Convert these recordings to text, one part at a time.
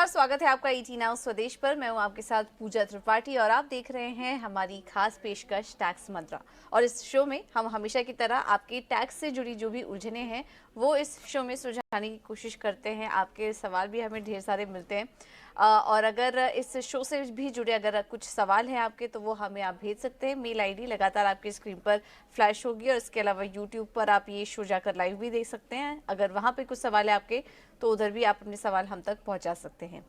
नमस्कार, स्वागत है आपका ईटी नाउ स्वदेश पर। मैं हूं आपके साथ पूजा त्रिपाठी और आप देख रहे हैं हमारी खास पेशकश टैक्स मंत्रा। और इस शो में हम हमेशा की तरह आपके टैक्स से जुड़ी जो भी उलझनें हैं वो इस शो में सुलझाने की कोशिश करते हैं। आपके सवाल भी हमें ढेर सारे मिलते हैं और अगर इस शो से भी जुड़े अगर कुछ सवाल हैं आपके तो वो हमें आप भेज सकते हैं। मेल आईडी लगातार आपकी स्क्रीन पर फ्लैश होगी और इसके अलावा यूट्यूब पर आप ये शो जाकर लाइव भी देख सकते हैं। अगर वहाँ पे कुछ सवाल है आपके तो उधर भी आप अपने सवाल हम तक पहुंचा सकते हैं।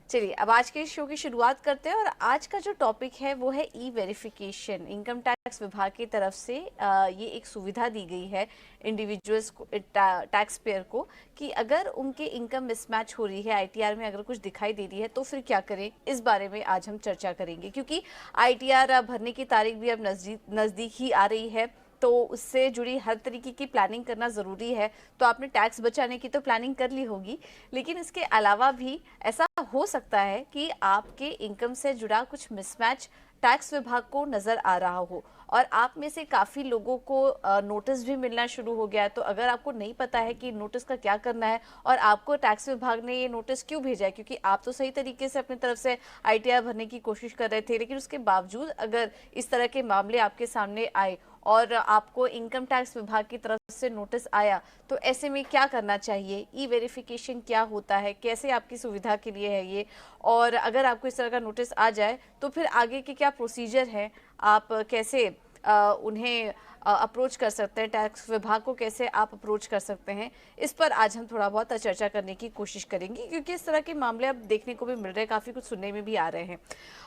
चलिए अब आज के शो की शुरुआत करते हैं और आज का जो टॉपिक है वो है ई वेरिफिकेशन। इनकम टैक्स विभाग की तरफ से ये एक सुविधा दी गई है इंडिविजुअल्स को, टैक्स पेयर को, कि अगर उनके इनकम मिसमैच हो रही है, आईटीआर में अगर कुछ दिखाई दे रही है तो फिर क्या करें। इस बारे में आज हम चर्चा करेंगे क्योंकि आईटीआर भरने की तारीख भी अब नज़दीक ही आ रही है, तो उससे जुड़ी हर तरीके की प्लानिंग करना ज़रूरी है। तो आपने टैक्स बचाने की तो प्लानिंग कर ली होगी, लेकिन इसके अलावा भी ऐसा हो सकता है कि आपके इनकम से जुड़ा कुछ मिसमैच टैक्स विभाग को नज़र आ रहा हो और आप में से काफ़ी लोगों को नोटिस भी मिलना शुरू हो गया है। तो अगर आपको नहीं पता है कि नोटिस का क्या करना है और आपको टैक्स विभाग ने ये नोटिस क्यों भेजा है, क्योंकि आप तो सही तरीके से अपनी तरफ से आईटीआर भरने की कोशिश कर रहे थे, लेकिन उसके बावजूद अगर इस तरह के मामले आपके सामने आए और आपको इनकम टैक्स विभाग की तरफ से नोटिस आया, तो ऐसे में क्या करना चाहिए, ई वेरिफिकेशन क्या होता है, कैसे आपकी सुविधा के लिए है ये, और अगर आपको इस तरह का नोटिस आ जाए तो फिर आगे के क्या प्रोसीजर है, आप कैसे उन्हें अप्रोच कर सकते हैं, टैक्स विभाग को कैसे आप अप्रोच कर सकते हैं। इस पर आज हम थोड़ा बहुत चर्चा करने की कोशिश करेंगे क्योंकि इस तरह के मामले अब देखने को भी मिल रहे हैं, काफ़ी कुछ सुनने में भी आ रहे हैं।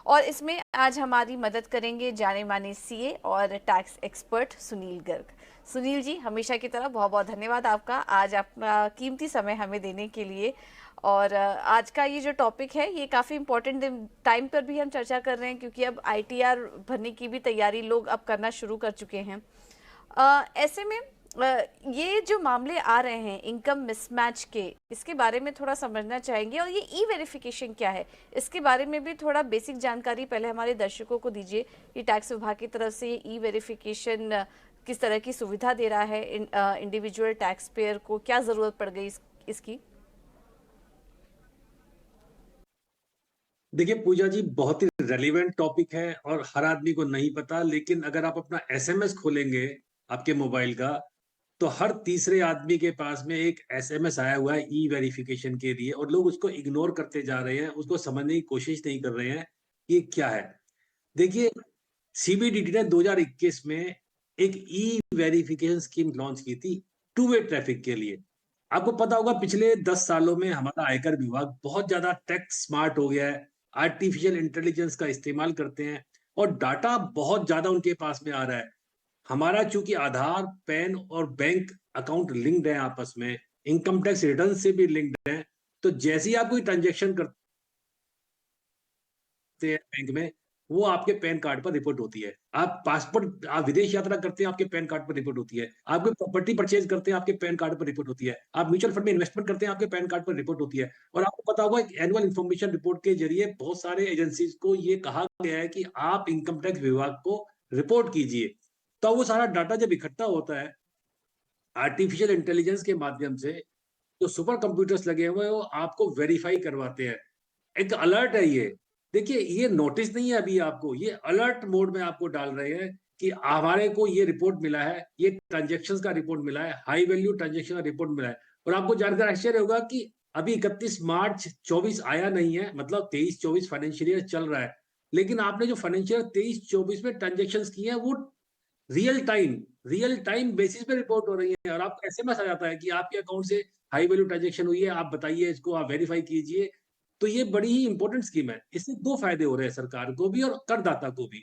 और इसमें आज हमारी मदद करेंगे जाने माने सीए और टैक्स एक्सपर्ट सुनील गर्ग। सुनील जी, हमेशा की तरह बहुत बहुत धन्यवाद आपका आज अपना कीमती समय हमें देने के लिए। और आज का ये जो टॉपिक है ये काफ़ी इम्पोर्टेंट टाइम पर भी हम चर्चा कर रहे हैं क्योंकि अब आईटीआर भरने की भी तैयारी लोग अब करना शुरू कर चुके हैं। ऐसे में ये जो मामले आ रहे हैं इनकम मिसमैच के, इसके बारे में थोड़ा समझना चाहेंगे। और ये ई वेरिफिकेशन क्या है, इसके बारे में भी थोड़ा बेसिक जानकारी पहले हमारे दर्शकों को दीजिए कि टैक्स विभाग की तरफ से ये ई वेरिफिकेशन किस तरह की सुविधा दे रहा है, इंडिविजुअल टैक्स पेयर को क्या ज़रूरत पड़ गई इसकी। देखिए पूजा जी, बहुत ही रेलिवेंट टॉपिक है और हर आदमी को नहीं पता। लेकिन अगर आप अपना एसएमएस खोलेंगे आपके मोबाइल का, तो हर तीसरे आदमी के पास में एक एसएमएस आया हुआ है ई वेरिफिकेशन के लिए, और लोग उसको इग्नोर करते जा रहे हैं, उसको समझने की कोशिश नहीं कर रहे हैं कि क्या है। देखिए, सीबीडीटी ने 2021 में एक ई वेरिफिकेशन स्कीम लॉन्च की थी टू वे ट्रैफिक के लिए। आपको पता होगा पिछले 10 सालों में हमारा आयकर विभाग बहुत ज्यादा टेक स्मार्ट हो गया है, आर्टिफिशियल इंटेलिजेंस का इस्तेमाल करते हैं और डाटा बहुत ज्यादा उनके पास में आ रहा है। हमारा चूंकि आधार, पैन और बैंक अकाउंट लिंक्ड है आपस में, इनकम टैक्स रिटर्न से भी लिंक्ड है, तो जैसे ही आप कोई ट्रांजेक्शन करते हैं बैंक में, वो आपके पैन कार्ड पर रिपोर्ट होती है। आप पासपोर्ट, आप विदेश यात्रा करते हैं, आपके पैन कार्ड पर रिपोर्ट होती है। आप कोई प्रॉपर्टी परचेज करते हैं, आपके पैन कार्ड पर रिपोर्ट होती है। आप म्यूचुअल फंड में इन्वेस्टमेंट करते हैं, आपके पैन कार्ड पर रिपोर्ट होती है। और आपको पता होगा एनुअल इन्फॉर्मेशन रिपोर्ट के जरिए बहुत सारे एजेंसीज को ये कहा गया है कि आप इनकम टैक्स विभाग को रिपोर्ट कीजिए। तो वो सारा डाटा जब इकट्ठा होता है आर्टिफिशियल इंटेलिजेंस के माध्यम से, जो सुपर कंप्यूटर्स लगे हुए हैं वो आपको वेरीफाई करवाते हैं। एक अलर्ट है ये। देखिए, ये नोटिस नहीं है अभी आपको, ये अलर्ट मोड में आपको डाल रहे हैं कि हमारे को ये रिपोर्ट मिला है, ये ट्रांजेक्शंस का रिपोर्ट मिला है, हाई वैल्यू ट्रांजेक्शन का रिपोर्ट मिला है। और आपको जानकर आश्चर्य होगा कि अभी 31 मार्च 24 आया नहीं है, मतलब 23-24 फाइनेंशियल ईयर चल रहा है, लेकिन आपने जो फाइनेंशियल 23-24 में ट्रांजेक्शन किए हैं वो रियल टाइम बेसिस पे रिपोर्ट हो रही है, और आपको एसएमएस आ जाता है कि आपके अकाउंट से हाई वैल्यू ट्रांजेक्शन हुई है, आप बताइए, इसको आप वेरीफाई कीजिए। तो ये बड़ी ही इंपॉर्टेंट स्कीम है। इससे दो फायदे हो रहे हैं सरकार को भी और करदाता को भी।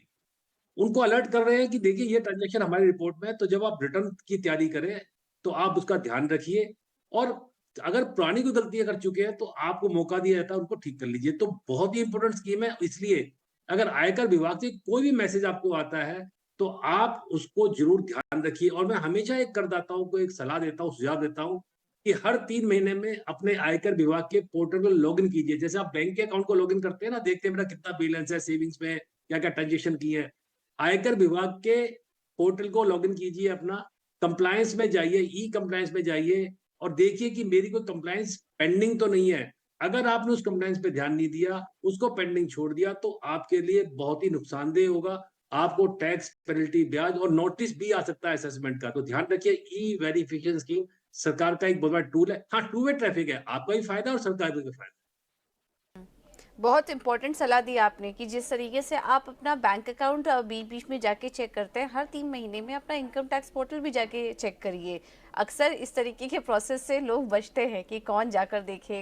उनको अलर्ट कर रहे हैं कि देखिए ये ट्रांजेक्शन हमारी रिपोर्ट में है, तो जब आप रिटर्न की तैयारी करें तो आप उसका ध्यान रखिए। और अगर पुरानी कोई गलतियां कर चुके हैं तो आपको मौका दिया जाता है उनको ठीक कर लीजिए। तो बहुत ही इंपॉर्टेंट स्कीम है। इसलिए अगर आयकर विभाग से कोई भी मैसेज आपको आता है तो आप उसको जरूर ध्यान रखिए। और मैं हमेशा एक करदाताओं को एक सलाह देता हूँ, सुझाव देता हूँ कि हर 3 महीने में अपने आयकर विभाग के पोर्टल को लॉग इन कीजिए। जैसे आप बैंक के अकाउंट को लॉग इन करते हैं ना, देखते हैं मेरा कितना बैलेंस है, सेविंग्स में क्या क्या ट्रांजेक्शन की है। आयकर विभाग के पोर्टल को लॉगिन कीजिए अपना, कंप्लायंस में जाइए, ई कंप्लायंस में जाइए और देखिए कि मेरी कोई कंप्लायंस पेंडिंग तो नहीं है। अगर आपने उस कंप्लायंस पे ध्यान नहीं दिया, उसको पेंडिंग छोड़ दिया, तो आपके लिए बहुत ही नुकसानदेह होगा। आपको टैक्स, पेनल्टी, ब्याज और नोटिस भी आ सकता है असेसमेंट का। तो ध्यान रखिए, ई-वेरिफिकेशन स्कीम सरकार का एक बहुत बड़ा टूल है। हाँ, टू वे ट्रैफिक है, आपका भी फायदा और सरकार का भी फायदा। बहुत इंपॉर्टेंट सलाह दी आपने कि जिस तरीके से आप अपना बैंक अकाउंट बीच बीच में जाके चेक करते हैं, हर 3 महीने में अपना इनकम टैक्स पोर्टल भी जाके चेक करिए। अक्सर इस तरीके के प्रोसेस से लोग बचते हैं कि कौन जाकर देखे,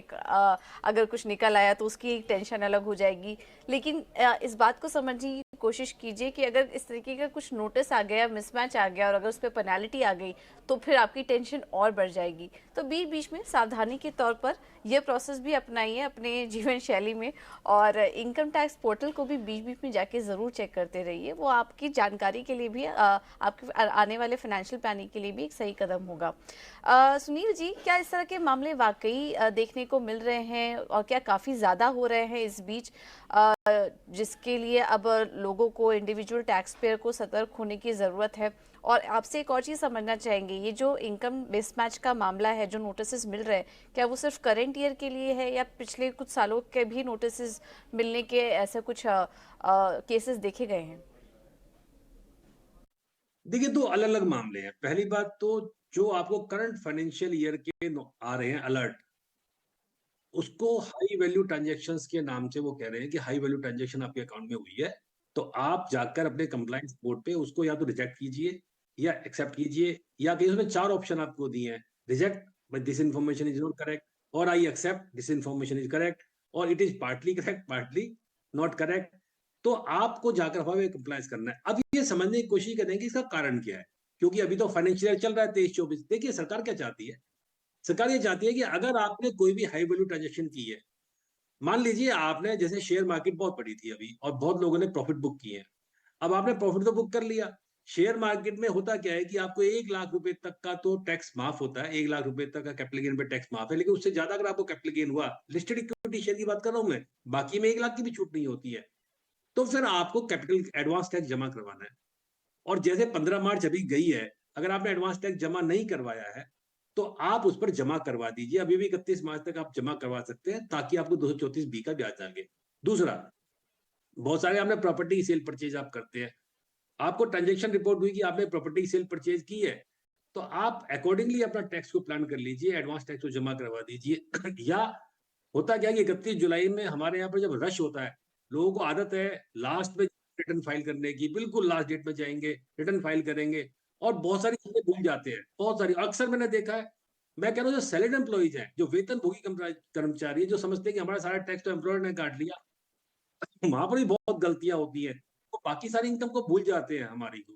अगर कुछ निकल आया तो उसकी एक टेंशन अलग हो जाएगी। लेकिन इस बात को समझने की कोशिश कीजिए कि अगर इस तरीके का कुछ नोटिस आ गया, मिसमैच आ गया और अगर उस पर पेनाल्टी आ गई तो फिर आपकी टेंशन और बढ़ जाएगी। तो बीच बीच में सावधानी के तौर पर यह प्रोसेस भी अपनाइए अपने जीवन शैली में, और इनकम टैक्स पोर्टल को भी बीच बीच में जाके ज़रूर चेक करते रहिए। वो आपकी जानकारी के लिए भी, आपके आने वाले फाइनेंशियल प्लानिंग के लिए भी एक सही कदम होगा। सुनील जी, क्या इस तरह के मामले वाकई देखने को मिल रहे हैं और क्या काफ़ी ज़्यादा हो रहे हैं इस बीच, जिसके लिए अब लोगों को, इंडिविजुअल टैक्स पेयर को सतर्क होने की ज़रूरत है? और आपसे एक और चीज़ समझना चाहेंगे, ये जो इनकम मिसमैच का मामला है, जो नोटिस मिल रहे हैं, क्या वो सिर्फ करंट ईयर के लिए है या पिछले कुछ सालों के भी नोटिस मिलने के ऐसे कुछ केसेस देखे गए हैं? देखिए, 2 अलग-अलग मामले हैं। पहली बात तो जो आपको करंट फाइनेंशियल ईयर के आ रहे हैं अलर्ट, उसको हाई वैल्यू ट्रांज़ैक्शंस के नाम से वो कह रहे हैं कि हाई वैल्यू ट्रांज़ैक्शन आपके अकाउंट में हुई है। तो आप जाकर अपने कंप्लायंस बोर्ड पे उसको या तो रिजेक्ट कीजिए या एक्सेप्ट कीजिए, या कहीं उसमें 4 ऑप्शन आपको दिए हैं। Reject, but this information is not correct, और I accept, this information is correct, और it is partly correct, partly not correct. तो आपको जाकर वहाँ पे कंप्लायंस करना है। अब ये समझने की कोशिश करें कि इसका कारण क्या है? क्योंकि अभी तो फाइनेंशियल ईयर चल रहा है 23-24। देखिए, सरकार क्या चाहती है? सरकार ये चाहती है कि अगर आपने कोई भी हाई वैल्यू ट्रांज़ैक्शन की है, मान लीजिए आपने, जैसे शेयर मार्केट बहुत बढ़ी थी अभी और बहुत लोगों ने प्रॉफिट बुक किए हैं। अब आपने प्रॉफिट तो बुक कर लिया। शेयर मार्केट में होता क्या है कि आपको 1 लाख रुपए तक का तो टैक्स माफ होता है, 1 लाख रुपए तक का कैपिटल गेन पे टैक्स माफ है, लेकिन उससे ज़्यादा अगर आपको कैपिटल गेन हुआ, लिस्टेड इक्विटी शेयर की बात कर रहा हूँ मैं, बाकी में 1 लाख की भी छूट नहीं होती है। तो फिर आपको कैपिटल एडवांस टैक्स जमा करवाना है। और जैसे 15 मार्च अभी गई है, अगर आपने एडवांस टैक्स जमा नहीं करवाया है, तो आप उस पर जमा करवा दीजिए। अभी भी 31 मार्च तक आप जमा करवा सकते हैं, ताकि आपको 234 बी का ब्याज आ गए। दूसरा, बहुत सारे आपने प्रॉपर्टी की सेल परचेज आप करते हैं। आपको ट्रांज़ैक्शन रिपोर्ट हुई कि आपने प्रॉपर्टी की सेल परचेज की है, तो आप अकॉर्डिंगली अपना टैक्स को प्लान कर लीजिए, एडवांस टैक्स को जमा करवा दीजिए। या होता क्या है कि 31 जुलाई में हमारे यहाँ पर जब रश होता है, लोगों को आदत है लास्ट में रिटर्न फाइल करने की, बिल्कुल लास्ट डेट में जाएँगे, रिटर्न फाइल करेंगे और बहुत सारी चीज़ें भूल जाते हैं, बहुत सारी। अक्सर मैंने देखा है, मैं कह रहा हूँ जो सैलरीड एम्प्लॉइज़ हैं, जो वेतनभोगी कर्मचारी हैं, जो समझते हैं कि हमारा सारा टैक्स तो एम्प्लॉयर ने काट लिया, वहाँ पर भी बहुत गलतियाँ होती हैं। वो बाकी सारी इनकम को भूल जाते हैं हमारी को।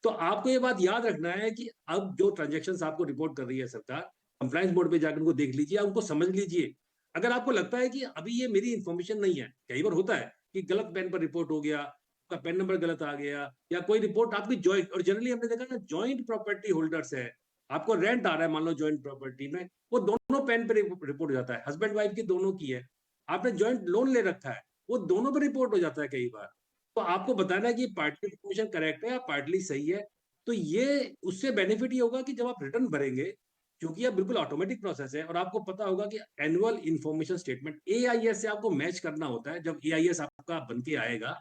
तो आपको ये बात याद रखना है कि अब जो ट्रांज़ैक्शंस आपको रिपोर्ट कर रही है सरकार, कंप्लायंस बोर्ड पे जाकर उनको देख लीजिए, उनको समझ लीजिए। अगर आपको लगता है कि अभी ये मेरी इन्फॉर्मेशन नहीं है, कई बार होता है कि गलत पैन पर रिपोर्ट हो गया, आपका पैन नंबर गलत आ गया, या कोई रिपोर्ट आपकी जॉइंट, और जनरली हमने देखा ना जॉइंट प्रॉपर्टी होल्डर्स है, आपको रेंट आ रहा है मान लो जॉइंट प्रॉपर्टी में, वो दोनों पैन पे रिपोर्ट हो जाता है, हस्बैंड वाइफ की दोनों की है। आपने जॉइंट लोन ले रखा है, वो दोनों पे रिपोर्ट हो जाता है कई बार। तो आपको बताना है कि पार्टली इन्फॉर्मेशन करेक्ट है या पार्टली सही है। तो ये उससे बेनिफिट ये होगा कि जब आप रिटर्न भरेंगे, क्योंकि ये बिल्कुल ऑटोमेटिक प्रोसेस है, और आपको पता होगा कि एनुअल इन्फॉर्मेशन स्टेटमेंट एआईएस से आपको मैच करना होता है। जब एआईएस आपका बन के आएगा,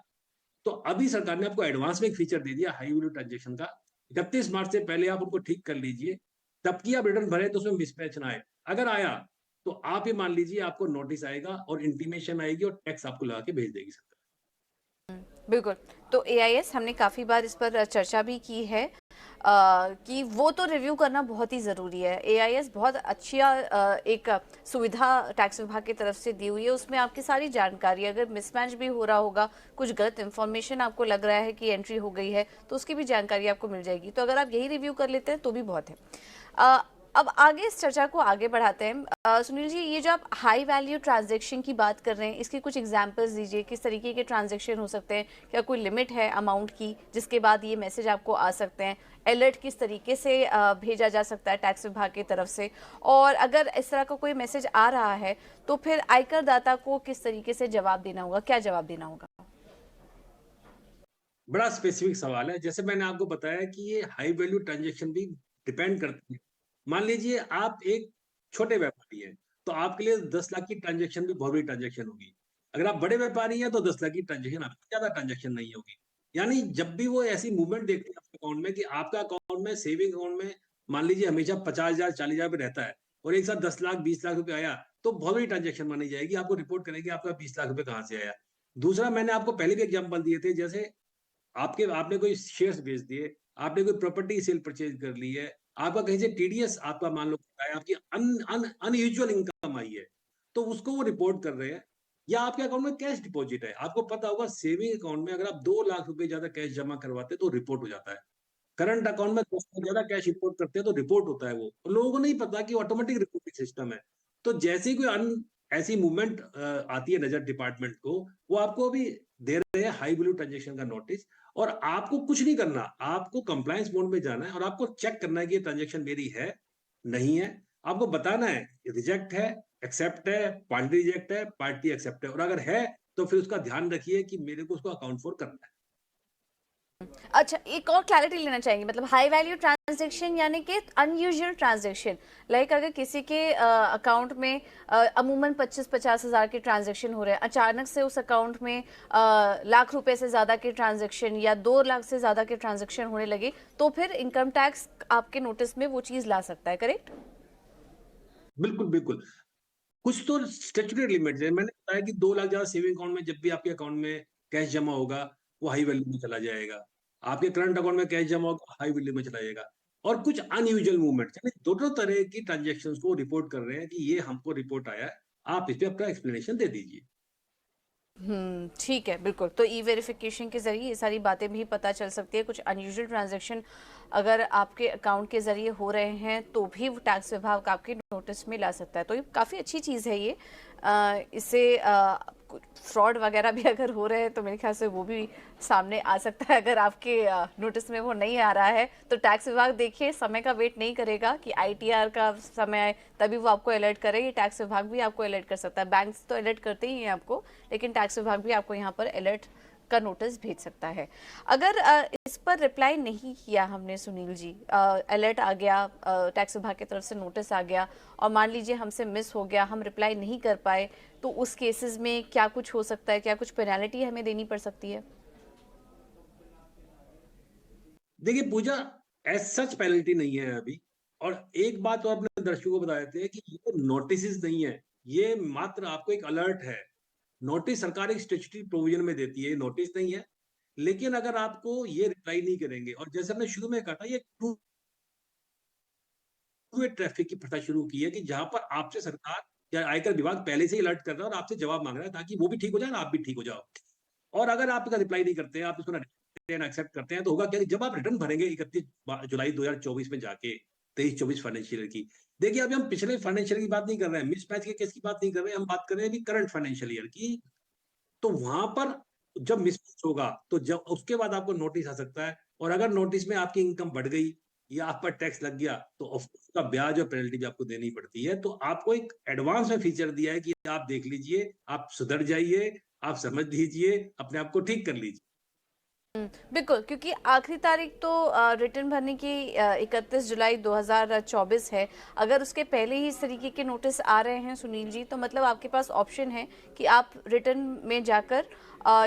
तो अभी सरकार ने आपको एडवांस में एक फीचर दे दिया हाई वैल्यू ट्रांजेक्शन का। 31 मार्च से पहले आप उनको ठीक कर लीजिए, तब की आप रिटर्न भरे तो उसमें मिसमैच ना आए। अगर आया, तो आप ये मान लीजिए आपको नोटिस आएगा और इंटीमेशन आएगी और टैक्स आपको लगा के भेज देगी सरकार। बिल्कुल। तो एआईएस हमने काफ़ी बार इस पर चर्चा भी की है, कि वो तो रिव्यू करना बहुत ही ज़रूरी है। एआईएस बहुत अच्छी एक सुविधा टैक्स विभाग की तरफ से दी हुई है, उसमें आपकी सारी जानकारी, अगर मिसमैच भी हो रहा होगा, कुछ गलत इन्फॉर्मेशन आपको लग रहा है कि एंट्री हो गई है, तो उसकी भी जानकारी आपको मिल जाएगी। तो अगर आप यही रिव्यू कर लेते हैं तो भी बहुत है। अ, अब आगे इस चर्चा को आगे बढ़ाते हैं। सुनील जी, ये जो आप हाई वैल्यू ट्रांजैक्शन की बात कर रहे हैं, इसकी कुछ एग्जांपल्स दीजिए, किस तरीके के ट्रांजैक्शन हो सकते हैं? क्या कोई लिमिट है अमाउंट की जिसके बाद ये मैसेज आपको आ सकते हैं? अलर्ट किस तरीके से भेजा जा सकता है टैक्स विभाग की तरफ से? और अगर इस तरह का कोई मैसेज आ रहा है तो फिर आयकर दाता को किस तरीके से जवाब देना होगा, क्या जवाब देना होगा? बड़ा स्पेसिफिक सवाल है। जैसे मैंने आपको बताया कि ये हाई वैल्यू ट्रांज़ैक्शन भी डिपेंड करती है। मान लीजिए आप एक छोटे व्यापारी हैं, तो आपके लिए 10 लाख की ट्रांजैक्शन भी बहुत बड़ी ट्रांजैक्शन होगी। अगर आप बड़े व्यापारी हैं तो 10 लाख की ट्रांजैक्शन आपकी ज़्यादा ट्रांजैक्शन नहीं होगी। यानी जब भी वो ऐसी मूवमेंट देखते हैं आपके अकाउंट में कि आपका अकाउंट में सेविंग अकाउंट में मान लीजिए हमेशा 50,000 40,000 पे रहता है और एक साथ 10 लाख 20 लाख रुपए आया, तो बहुत बड़ी ट्रांजैक्शन मानी जाएगी। आपको रिपोर्ट करेंगे आपका 20 लाख रुपए कहाँ से आया। दूसरा मैंने आपको पहले भी एग्जांपल दिए थे, जैसे आपने कोई शेयर्स बेच दिए, आपने कोई प्रॉपर्टी सेल परचेज कर ली है, आपका कहीं से टीडीएस आपका मान लो है, आपकी अनयूजुअल इनकम आई है, तो उसको वो रिपोर्ट कर रहे हैं। या आपके अकाउंट में कैश डिपॉजिट है, आपको पता होगा सेविंग अकाउंट में अगर आप 2 लाख रुपए ज्यादा कैश जमा करवाते हैं तो रिपोर्ट हो जाता है। करंट अकाउंट में 10 लाख ज्यादा कैश रिपोर्ट करते हैं तो रिपोर्ट होता है वो। और लोगों को नहीं पता कि ऑटोमेटिक रिपोर्टिंग सिस्टम है। तो जैसे ही कोई ऐसी मूवमेंट आती है नजर डिपार्टमेंट को, वो आपको भी दे रहे हैं हाई वैल्यू ट्रांजेक्शन का नोटिस। और आपको कुछ नहीं करना, आपको कंप्लायंस मोड में जाना है और आपको चेक करना है कि ये ट्रांजेक्शन मेरी है, नहीं है। आपको बताना है रिजेक्ट है, एक्सेप्ट है, पार्टी रिजेक्ट है, पार्टी एक्सेप्ट है। और अगर है तो फिर उसका ध्यान रखिए कि मेरे को उसको अकाउंट फॉर करना है। अच्छा, एक और क्लैरिटी लेना चाहेंगे, मतलब हाई वैल्यू ट्रांजैक्शन यानी कि अनयूजुअल ट्रांजैक्शन, लाइक अगर किसी के अकाउंट में अमूमन 25-50 हज़ार के ट्रांजैक्शन हो रहे हैं, अचानक से उस अकाउंट में लाख रुपए से ज़्यादा के ट्रांजैक्शन या 2 लाख से ज़्यादा के ट्रांजैक्शन होने लगे, तो फिर इनकम टैक्स आपके नोटिस में वो चीज़ ला सकता है, करेक्ट? बिल्कुल, बिल्कुल। कुछ तो स्टैट्यूटरी लिमिट है। मैंने बताया कि 2 लाख ज्यादा सेविंग अकाउंट में जब भी आपके अकाउंट में कैश जमा होगा, वो हाई वैल्यू में चला जाएगा। आपके करंट अकाउंट में कैश जमा होगा, हाई वैल्यू में चला जाएगा। और कुछ अनयूजुअल मूवमेंट, यानी दोनों तरह की ट्रांजैक्शंस को रिपोर्ट कर रहे हैं कि ये हमको रिपोर्ट आया है, आप इस पे अपना एक्सप्लेनेशन दे दीजिए। ठीक है, बिल्कुल। तो ई वेरिफिकेशन के ज़रिए ये सारी बातें भी पता चल सकती है। कुछ अनयूजुअल ट्रांजैक्शन अगर आपके अकाउंट के ज़रिए हो रहे हैं तो भी वो टैक्स विभाग आपके नोटिस में ला सकता है। तो ये काफ़ी अच्छी चीज़ है ये। इससे फ्रॉड वगैरह भी अगर हो रहे हैं तो मेरे ख्याल से वो भी सामने आ सकता है। अगर आपके नोटिस में वो नहीं आ रहा है तो टैक्स विभाग देखिए समय का वेट नहीं करेगा कि आईटीआर का समय आए तभी वो आपको अलर्ट करे। ये टैक्स विभाग भी आपको अलर्ट कर सकता है। बैंक्स तो अलर्ट करते ही हैं आपको, लेकिन टैक्स विभाग भी आपको यहाँ पर अलर्ट का नोटिस भेज सकता है। अगर इस पर रिप्लाई नहीं किया हमने सुनील जी, अलर्ट आ गया, टैक्स विभाग की तरफ से नोटिस आ गया और मान लीजिए हमसे मिस हो गया, हम रिप्लाई नहीं कर पाए, तो उस केसेस में क्या कुछ हो सकता है? क्या कुछ पेनल्टी हमें देनी पड़ सकती है? देखिए पूजा, एज सच पेनल्टी नहीं है अभी। और एक बात और अपने दर्शकों को बता देते हैं कि ये नोटिस नहीं है, ये मात्र आपको एक अलर्ट है। नोटिस सरकार एक स्टैट्यूटरी प्रोविजन में देती है, नोटिस नहीं है। लेकिन अगर आपको ये रिप्लाई नहीं करेंगे, और जैसे हमने शुरू में कहा था, ये टू वे ट्रैफिक की प्रथा शुरू की है कि जहां पर आपसे सरकार या आयकर विभाग पहले से ही अलर्ट कर रहा है और आपसे जवाब मांग रहा है ताकि वो भी ठीक हो जाए और आप भी ठीक हो जाओ। और अगर आप इसका रिप्लाई नहीं करते हैं, आप इसको एक्सेप्ट करते हैं, तो होगा क्या कि जब आप रिटर्न भरेंगे 31 जुलाई 2024 में जाके 23-24 फाइनेंशियल ईयर की, देखिए अभी हम पिछले फाइनेंशियल की बात नहीं कर रहे हैं, मिसमैच के केस की बात नहीं कर रहे हैं, हम बात कर रहे हैं अभी करंट फाइनेंशियल ईयर की। तो वहां पर जब मिसमैच होगा तो जब उसके बाद आपको नोटिस आ सकता है। और अगर नोटिस में आपकी इनकम बढ़ गई या आप पर टैक्स लग गया तो उसका ब्याज और पेनल्टी भी आपको देनी पड़ती है। तो आपको एक एडवांस में फीचर दिया है कि आप देख लीजिए, आप सुधर जाइए, आप समझ लीजिए, अपने आप को ठीक कर लीजिए। बिल्कुल, क्योंकि आखिरी तारीख तो रिटर्न भरने की 31 जुलाई 2024 है। अगर उसके पहले ही इस तरीके के नोटिस आ रहे हैं सुनील जी, तो मतलब आपके पास ऑप्शन है कि आप रिटर्न में जाकर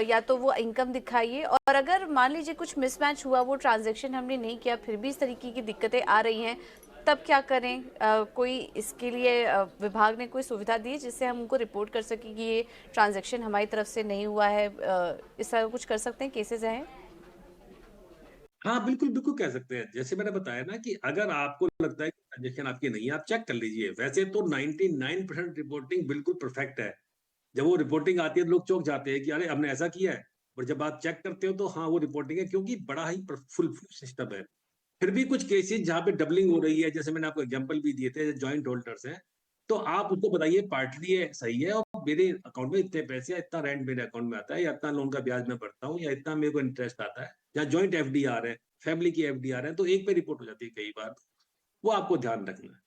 या तो वो इनकम दिखाइए, और अगर मान लीजिए कुछ मिसमैच हुआ, वो ट्रांजैक्शन हमने नहीं किया, फिर भी इस तरीके की दिक्कतें आ रही हैं, तब क्या करें? कोई इसके लिए विभाग ने कोई सुविधा दी है जिससे हम उनको रिपोर्ट कर सकें कि ये ट्रांजैक्शन हमारी तरफ से नहीं हुआ है? इस तरह कुछ कर सकते हैं, केसेस हैं? हाँ, बिल्कुल, बिल्कुल कह सकते हैं। जैसे मैंने बताया ना कि अगर आपको लगता है कि ट्रांज़ैक्शन आपकी नहीं है, आप चेक कर लीजिए। वैसे तो 99% रिपोर्टिंग बिल्कुल परफेक्ट है। जब वो रिपोर्टिंग आती है तो लोग चौंक जाते हैं कि अरे! हमने ऐसा किया है। और जब आप चेक करते हो तो हाँ, वो रिपोर्टिंग है, क्योंकि बड़ा ही फुल प्रूफ सिस्टम है। फिर भी कुछ केसेज़ जहाँ पे डबलिंग हो रही है, जैसे मैंने आपको एग्जांपल भी दिए थे, जॉइंट होल्डर्स हैं, तो आप उसको बताइए पार्टली ये सही है और मेरे अकाउंट में इतने पैसे या इतना रेंट मेरे अकाउंट में आता है या इतना लोन का ब्याज मैं भरता हूँ या इतना मेरे को इंटरेस्ट आता है, या जॉइंट एफडीआर है, फैमिली की एफडीआर है, तो एक पे रिपोर्ट हो जाती है कई बार। वो आपको ध्यान रखना है।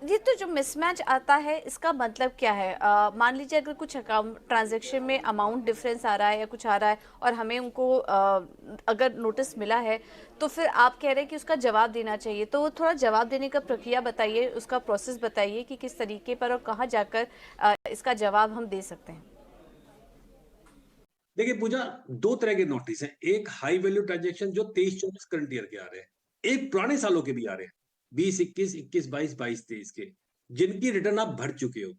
ये तो जो मिसमैच आता है इसका मतलब क्या है? मान लीजिए अगर कुछ अकाउंट ट्रांजैक्शन में अमाउंट डिफरेंस आ रहा है या कुछ आ रहा है और हमें उनको अगर नोटिस मिला है, तो फिर आप कह रहे हैं कि उसका जवाब देना चाहिए। तो थोड़ा जवाब देने का प्रक्रिया बताइए, उसका प्रोसेस बताइए कि किस तरीके पर और कहाँ जाकर इसका जवाब हम दे सकते हैं। देखिए पूजा, दो तरह के नोटिस हैं। एक हाई वैल्यू ट्रांजेक्शन जो 23-24 करंट ईयर के आ रहे हैं, एक पुराने सालों के भी आ रहे हैं, 20-21, 21-22, 22-23 के, जिनकी रिटर्न आप भर चुके हो।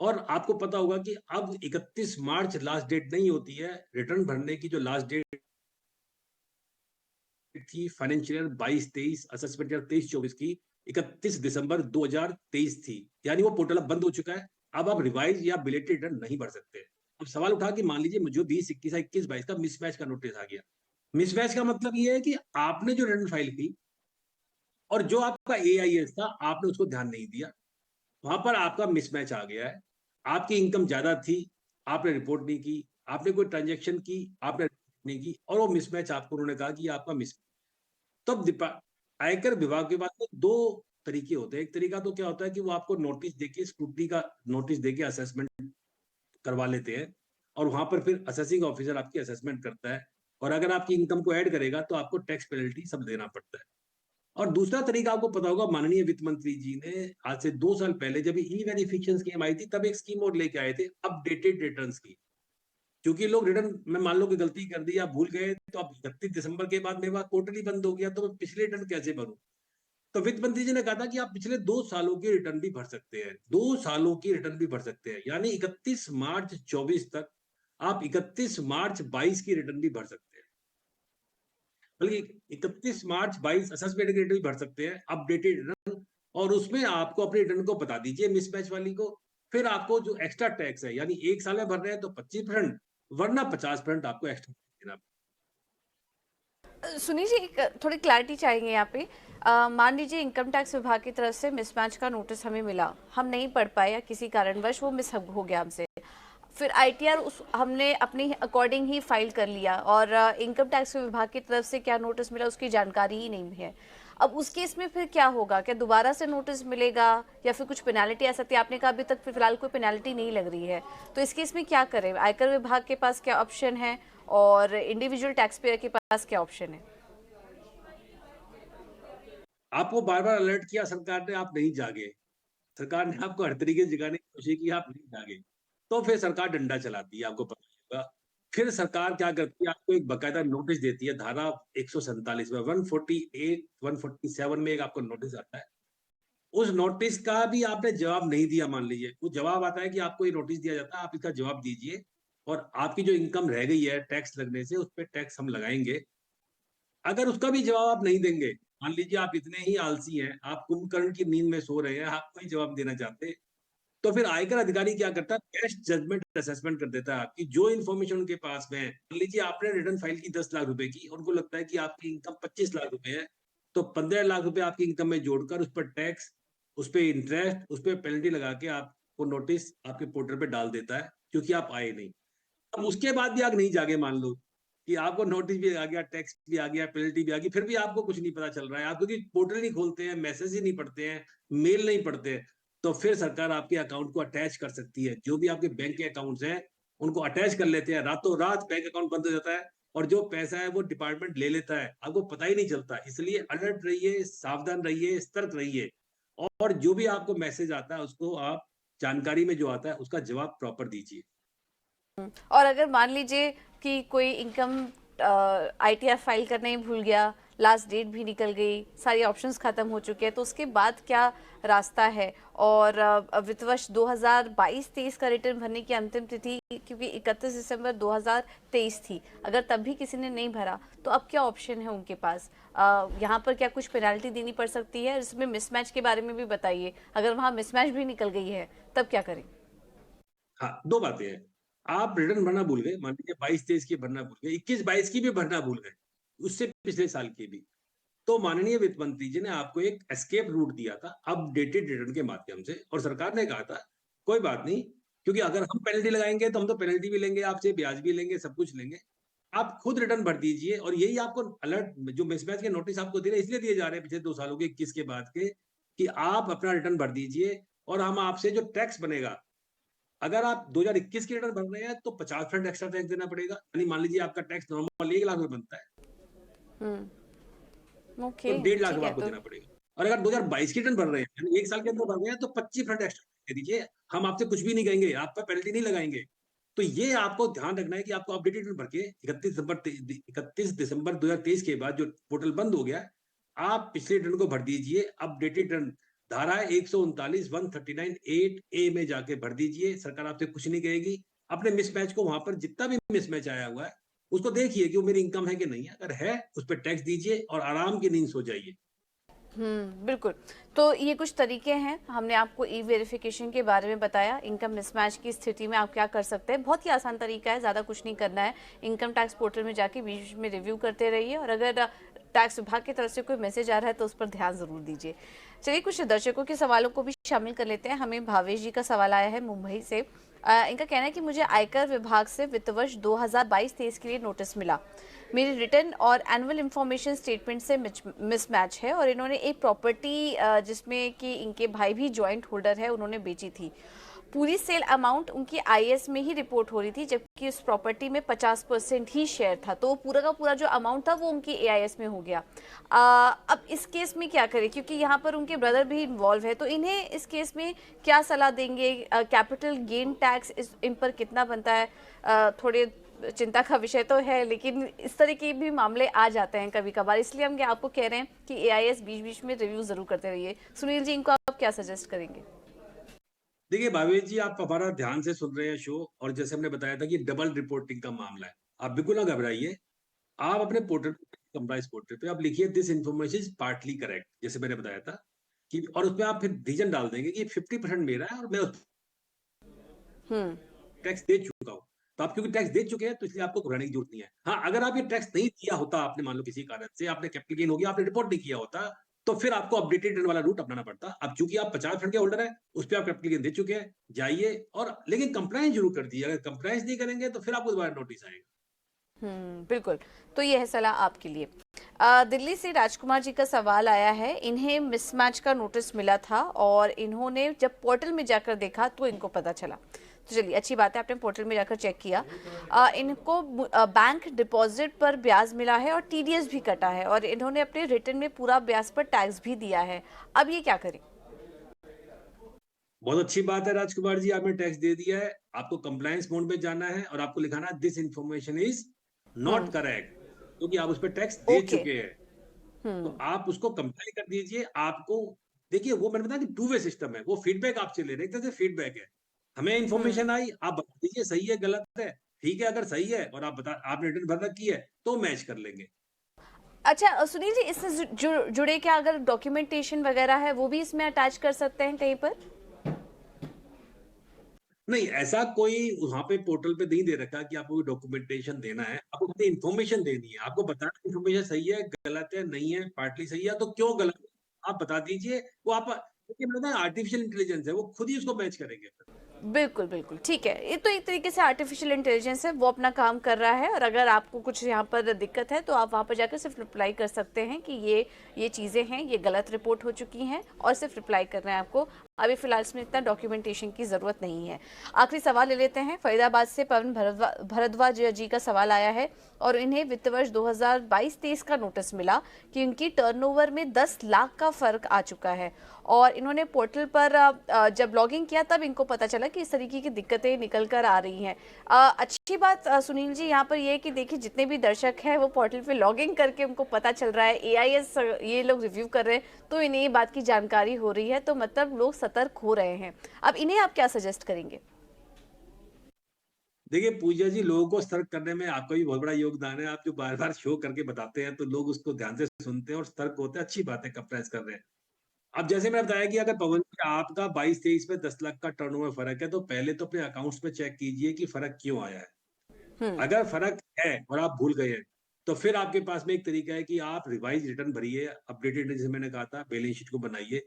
और आपको पता होगा कि अब 31 मार्च लास्ट डेट नहीं होती है। रिटर्न भरने की जो लास्ट डेट थी फाइनेंशियल ईयर 22-23, असेसमेंट ईयर 23-24 की 31 दिसंबर 2023 थी। यानी वो पोर्टल अब बंद हो चुका है। अब आप रिवाइज या बिलेटेड रिटर्न नहीं भर सकते। अब सवाल उठा कि मान लीजिए मुझे 20-21 या 21-22 का मिसमैच का नोटिस आ गया। मिसमैच का मतलब ये है कि आपने जो रिटर्न फाइल की और जो आपका एआईएस था, आपने उसको ध्यान नहीं दिया। वहां पर आपका मिसमैच आ गया है। आपकी इनकम ज्यादा थी, आपने रिपोर्ट नहीं की। आपने कोई ट्रांजेक्शन की, आपने रिपोर्ट नहीं की, और वो मिसमैच आपको उन्होंने कहा कि ये आपका मिस। तब आयकर विभाग के पास में दो तरीके होते हैं। एक तरीका तो क्या होता है कि वो आपको नोटिस देके, स्क्रूटनी का नोटिस देके असेसमेंट करवा लेते हैं, और वहां पर फिर असेसिंग ऑफिसर आपकी असेसमेंट करता है, और अगर आपकी इनकम को ऐड करेगा तो आपको टैक्स पेनल्टी सब देना पड़ता है। और दूसरा तरीका आपको पता होगा, माननीय वित्त मंत्री जी ने आज से 2 साल पहले जब ई वेरिफिकेशन स्कीम आई थी, तब एक स्कीम और लेके आए थे, अपडेटेड रिटर्न की। क्योंकि लोग रिटर्न में मान लो कि गलती कर दी या भूल गए, तो अब 31 दिसंबर के बाद मेरे पास पोर्टल ही बंद हो गया, तो मैं पिछले रिटर्न कैसे भरूं? तो वित्त मंत्री जी ने कहा था कि आप पिछले 2 सालों की रिटर्न भी भर सकते हैं, 2 सालों की रिटर्न भी भर सकते हैं, यानी 31 मार्च 24 तक आप 31 मार्च 22 की रिटर्न भी भर सकते हैं। बल्कि 31 मार्च 22 असेसमेंट की रिटर्न भी भर सकते हैं, अपडेटेड रिटर्न। और उसमें आपको अपने रिटर्न को बता दीजिए मिसमैच वाली को। फिर आपको जो एक्स्ट्रा टैक्स है, यानी 1 साल में भर रहे हैं तो 25%, वरना 50% आपको एक्स्ट्रा देना। सुनील जी, एक थोड़ी क्लैरिटी चाहेंगे यहाँ पे। मान लीजिए इनकम टैक्स विभाग की तरफ से मिसमैच का नोटिस हमें मिला, हम नहीं पढ़ पाए या किसी कारणवश वो मिस हो गया हमसे, फिर आईटीआर उस हमने अपनी अकॉर्डिंग ही फाइल कर लिया और इनकम टैक्स विभाग की तरफ से क्या नोटिस मिला उसकी जानकारी ही नहीं है। अब उस केस में फिर क्या होगा? क्या दोबारा से नोटिस मिलेगा या फिर कुछ पेनाल्टी आ सकती है? आपने कहा अभी तक फिलहाल कोई पेनाल्टी नहीं लग रही है, तो इस केस में क्या करें? आयकर विभाग के पास क्या ऑप्शन है और इंडिविजुअल टैक्स पेयर के पास क्या ऑप्शन है? आपको बार बार अलर्ट किया सरकार ने, आप नहीं जागे। सरकार ने आपको हर तरीके से जगाने की कोशिश की, आप नहीं जागे। तो फिर सरकार डंडा चलाती है, आपको पता होगा। फिर सरकार क्या करती है, आपको एक बकायदा नोटिस देती है, धारा 147 में, 148, 147 में एक आपको नोटिस आता है। उस नोटिस का भी आपने जवाब नहीं दिया, मान लीजिए वो जवाब आता है कि आपको ये नोटिस दिया जाता है, आप इसका जवाब दीजिए, और आपकी जो इनकम रह गई है टैक्स लगने से, उस पर टैक्स हम लगाएंगे। अगर उसका भी जवाब आप नहीं देंगे, मान लीजिए आप इतने ही आलसी हैं, आप कुंभकर्ण की नींद में सो रहे हैं, आप कोई जवाब देना चाहते, तो फिर आयकर अधिकारी क्या करता है, कैश जजमेंट असेसमेंट कर देता है आपकी जो इन्फॉर्मेशन उनके पास में है। मान लीजिए आपने रिटर्न फाइल की 10 लाख रुपए की, उनको लगता है कि आपकी इनकम 25 लाख रुपए है, तो 15 लाख रुपए आपकी इनकम में जोड़कर उस पर टैक्स, उस पर इंटरेस्ट, उस पर पेनल्टी लगा के आपको नोटिस आपके पोर्टल पे डाल देता है, क्योंकि आप आए नहीं। अब उसके बाद भी आप नहीं जागे, मान लो कि आपको नोटिस भी आ गया, टैक्स भी आ गया, पेनल्टी भी आ गई, फिर भी आपको कुछ नहीं पता चल रहा है, आप क्योंकि पोर्टल नहीं खोलते हैं, मैसेज ही नहीं पढ़ते हैं, मेल नहीं पढ़ते हैं, तो फिर सरकार आपके अकाउंट को अटैच कर सकती है। जो भी आपके बैंक के अकाउंट्स हैं उनको अटैच कर लेते हैं, रातों रात बैंक अकाउंट बंद हो जाता है, और जो पैसा है वो डिपार्टमेंट ले लेता है, आपको पता ही नहीं चलता। इसलिए अलर्ट रहिए, सावधान रहिए, सतर्क रहिए, और जो भी आपको मैसेज आता है उसको आप, जानकारी में जो आता है उसका जवाब प्रॉपर दीजिए। और अगर मान लीजिए कि कोई इनकम आईटीआर फाइल करना ही भूल गया, लास्ट डेट भी निकल गई, सारी ऑप्शंस खत्म हो चुके हैं, तो उसके बाद क्या रास्ता है? और वित्त वर्ष 2022-23 का रिटर्न भरने की अंतिम तिथि क्योंकि 31 दिसंबर 2023 थी, अगर तब भी किसी ने नहीं भरा तो अब क्या ऑप्शन है उनके पास? यहाँ पर क्या कुछ पेनाल्टी देनी पड़ सकती है? इसमें मिसमैच के बारे में भी बताइए, अगर वहाँ मिसमैच भी निकल गई है तब क्या करें? हाँ, दो बातें हैं। आप रिटर्न भरना भूल गए, मान लीजिए 22-23 की भरना भूल गए, 21-22 की भी भरना भूल गए, उससे पिछले साल की भी, तो माननीय वित्त मंत्री जी ने आपको एक एस्केप रूट दिया था अपडेटेड रिटर्न के माध्यम से, और सरकार ने कहा था कोई बात नहीं, क्योंकि अगर हम पेनल्टी लगाएंगे तो हम तो पेनल्टी भी लेंगे आपसे, ब्याज भी लेंगे, सब कुछ लेंगे। आप खुद रिटर्न भर दीजिए, और यही आपको अलर्ट, जो मिसमैच के नोटिस आपको दे रहे हैं, इसलिए दिए जा रहे हैं पिछले 2 सालों के 21 के बाद के, कि आप अपना रिटर्न भर दीजिए, और हम आपसे जो टैक्स बनेगा, अगर आप 2021 की रिटर्न भर रहे हैं तो 50% एक्स्ट्रा टैक्स देना पड़ेगा। यानी मान लीजिए आपका टैक्स नॉर्मल 1 लाख रुपए बनता है, तो ओके, 1.5 लाख ठीक रुपए है। आपको तो देना पड़ेगा। और अगर 2022 की रिटर्न भर रहे हैं, यानी 1 साल के अंदर भर रहे हैं, तो 25% एक्स्ट्रा दे दीजिए। हम आपसे कुछ भी नहीं कहेंगे, आप पे पेनल्टी नहीं लगाएंगे। तो ये आपको ध्यान रखना है कि आपको अपडेटेड रिटर्न भर के 31 दिसंबर 2023 के बाद जो पोर्टल बंद हो गया है, आप पिछले रिटर्न को भर दीजिए। अपडेटेड रिटर्न धारा 139 139 8 ए में जाके भर दीजिए। सरकार आपसे कुछ नहीं कहेगी। अपने मिसमैच को वहां पर जितना भी मिसमैच आया हुआ है उसको देखिए कि वो मेरी इनकम है कि नहीं है। अगर है उस पर टैक्स दीजिए और आराम की नींद सो जाइए। बिल्कुल। तो ये कुछ तरीके हैं, हमने आपको ई वेरिफिकेशन के बारे में बताया, इनकम मिसमैच की स्थिति में आप क्या कर सकते हैं। बहुत ही आसान तरीका है, ज़्यादा कुछ नहीं करना है। इनकम टैक्स पोर्टल में जाके बीच में रिव्यू करते रहिए, और अगर टैक्स विभाग की तरफ से कोई मैसेज आ रहा है तो उस पर ध्यान ज़रूर दीजिए। चलिए, कुछ दर्शकों के सवालों को भी शामिल कर लेते हैं। हमें भावेश जी का सवाल आया है मुंबई से। इनका कहना है कि मुझे आयकर विभाग से वित्त वर्ष 2022-23 के लिए नोटिस मिला। मेरी रिटर्न और एनुअल इंफॉर्मेशन स्टेटमेंट से मिसमैच है, और इन्होंने एक प्रॉपर्टी जिसमें कि इनके भाई भी जॉइंट होल्डर है, उन्होंने बेची थी। पूरी सेल अमाउंट उनकी आईएएस में ही रिपोर्ट हो रही थी, जबकि उस प्रॉपर्टी में 50% ही शेयर था। तो पूरा का पूरा जो अमाउंट था वो उनकी एआईएस में हो गया। अब इस केस में क्या करें, क्योंकि यहाँ पर उनके ब्रदर भी इन्वॉल्व है, तो इन्हें इस केस में क्या सलाह देंगे? कैपिटल गेन टैक्स इन पर कितना बनता है? थोड़े चिंता का विषय तो है, लेकिन इस तरह के भी मामले आ जाते हैं कभी कभार, इसलिए हम आपको कह रहे हैं कि एआईएस बीच बीच में रिव्यू जरूर करते रहिए। सुनील जी, इनको आप क्या सजेस्ट करेंगे? देखिए भावेश जी, आप हमारा ध्यान से सुन रहे हैं शो, और जैसे हमने बताया था कि डबल रिपोर्टिंग का मामला है। आप बिल्कुल ना घबराइए। आप अपने पोर्टल, कंप्लाइंस पोर्टल पे आप लिखिए this information is partly correct, जैसे मैंने बताया था कि, और उसमें आप फिर रीजन डाल देंगे कि 50% मेरा है और मैं उस हम्म। टैक्स दे चुका हूँ। तो आप क्योंकि टैक्स दे चुके हैं तो इसलिए आपको घबराने की जरूरत नहीं है। हाँ, अगर आप ये टैक्स नहीं दिया होता, आपने मान लो किसी कारण से आपने कैपिटल गेन हो गया, आपने रिपोर्ट नहीं किया होता, तो फिर आपको अपडेटेड रिटर्न वाला रूट अपनाना पड़ता। अब चूंकि आप 50% के होल्डर है, उस पर आप कैपिटल गेन दे चुके हैं, जाइए और लेकिन कंप्लायंस जरूर कर दीजिए। अगर कंप्लायंस नहीं करेंगे तो फिर आपको दोबारा नोटिस आएगा। बिल्कुल। तो ये है सलाह आपके लिए। दिल्ली से राजकुमार जी का सवाल आया है। इन्हें मिसमैच का नोटिस मिला था, और इन्होंने जब पोर्टल में जाकर देखा तो इनको पता चला। तो चलिए, अच्छी बात है, आपने पोर्टल में जाकर चेक किया। इनको बैंक डिपॉजिट पर ब्याज मिला है और टीडीएस भी कटा है, और इन्होंने अपने रिटर्न में पूरा ब्याज पर टैक्स भी दिया है। अब ये क्या करें? बहुत अच्छी बात है राजकुमार जी, आपने टैक्स दे दिया है। आपको कंप्लायंस मोड में जाना है और आपको लिखाना है this information is not correct, क्योंकि आप उस पर टैक्स दे ओके। चुके हैं। तो आप उसको कंप्लाई कर दीजिए। आपको देखिए, वो मैंने बताया कि टू वे सिस्टम है, वो फीडबैक आपसे ले रहे हैं, एक तरह से फीडबैक है। हमें इन्फॉर्मेशन आई, आप बता दीजिए सही है गलत है। ठीक है, अगर सही है और आप बता, आपने रिटर्न भर रखी है, तो मैच कर लेंगे। अच्छा, सुनील जी, इससे जुड़े क्या अगर डॉक्यूमेंटेशन वगैरह है वो भी इसमें अटैच कर सकते हैं कहीं पर? नहीं, ऐसा कोई वहां पे पोर्टल पे नहीं दे रखा कि आपको डॉक्यूमेंटेशन देना है। आपको अपनी इन्फॉर्मेशन देनी है, आपको बताना इन्फॉर्मेशन सही है गलत है, नहीं है पार्टली सही है, तो क्यों गलत है आप बता दीजिए। वो आप, देखिए मैंने बताया आर्टिफिशियल इंटेलिजेंस है, वो खुद ही उसको मैच करेंगे। बिल्कुल बिल्कुल, ठीक है। ये तो एक तरीके से आर्टिफिशियल इंटेलिजेंस है, वो अपना काम कर रहा है, और अगर आपको कुछ यहाँ पर दिक्कत है तो आप वहाँ पर जाकर सिर्फ रिप्लाई कर सकते हैं कि ये चीज़ें हैं, ये गलत रिपोर्ट हो चुकी हैं, और सिर्फ रिप्लाई करना है आपको। अभी फिलहाल इसमें इतना डॉक्यूमेंटेशन की ज़रूरत नहीं है। आखिरी सवाल ले लेते हैं। फरीदाबाद से पवन भरद्वाज जी का सवाल आया है, और इन्हें वित्त वर्ष 2022-23 का नोटिस मिला कि उनकी टर्नओवर में 10 लाख का फर्क आ चुका है, और इन्होंने पोर्टल पर जब लॉगिन किया तब इनको पता चला कि इस तरीके की दिक्कतें निकल कर आ रही हैं। अच्छी बात सुनील जी यहाँ पर ये है कि देखिए, जितने भी दर्शक हैं वो पोर्टल पे लॉगिन करके उनको पता चल रहा है, एआईएस ये लोग रिव्यू कर रहे हैं, तो इन्हें ये बात की जानकारी हो रही है, तो मतलब लोग सतर्क हो रहे हैं। अब इन्हें आप क्या सजेस्ट करेंगे? देखिए पूजा जी, लोगों को सतर्क करने में आपका भी बहुत बड़ा योगदान है। आप जो बार बार शो करके बताते हैं तो लोग उसको ध्यान से सुनते हैं और सतर्क होते हैं। अच्छी बात है, कंप्रेस कर रहे हैं। अब जैसे मैंने बताया कि अगर पवन जी आपका 22-23 में 10 लाख का टर्नओवर फर्क है, तो पहले तो अपने अकाउंट्स में चेक कीजिए कि फर्क क्यों आया है। हम्म। अगर फर्क है और आप भूल गए हैं, तो फिर आपके पास में एक तरीका है कि आप रिवाइज रिटर्न भरिए, अपडेटेड जैसे मैंने कहा था, बैलेंस शीट को बनाइए।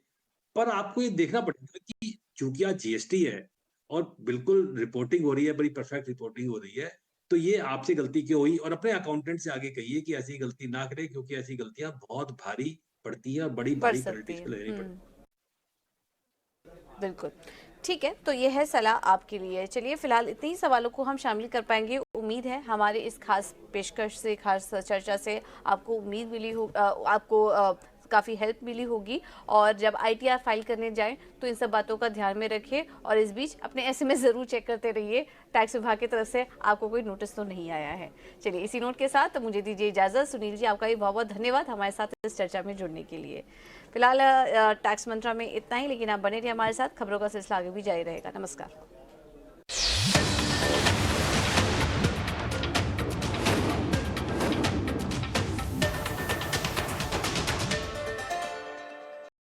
पर आपको ये देखना पड़ेगा कि चूंकि आज जीएसटी है और बिल्कुल रिपोर्टिंग हो रही है, बड़ी परफेक्ट रिपोर्टिंग हो रही है, तो ये आपसे गलती क्यों हुई, और अपने अकाउंटेंट से आगे कहिए कि ऐसी गलती ना करें, क्योंकि ऐसी गलतियां बहुत भारी पड़ती है और बड़ी पढ़ भारी सकती पेनल्टीज है। पे लेनी पड़ती बिल्कुल। ठीक है, तो ये है सलाह आपके लिए। चलिए फ़िलहाल इतने ही सवालों को हम शामिल कर पाएँगे। उम्मीद है हमारे इस ख़ास पेशकश से, ख़ास चर्चा से आपको उम्मीद मिली हो, आपको काफ़ी हेल्प मिली होगी। और जब आईटीआर फाइल करने जाएँ तो इन सब बातों का ध्यान में रखें और इस बीच अपने एसएमएस ज़रूर चेक करते रहिए, टैक्स विभाग की तरफ से आपको कोई नोटिस तो नहीं आया है। चलिए इसी नोट के साथ मुझे दीजिए इजाज़त। सुनील जी, आपका भी बहुत-बहुत धन्यवाद हमारे साथ इस चर्चा में जुड़ने के लिए। फिलहाल टैक्स मंत्रा में इतना ही, लेकिन आप बने रहिए हमारे साथ, खबरों का सिलसिला आगे भी जारी रहेगा। नमस्कार।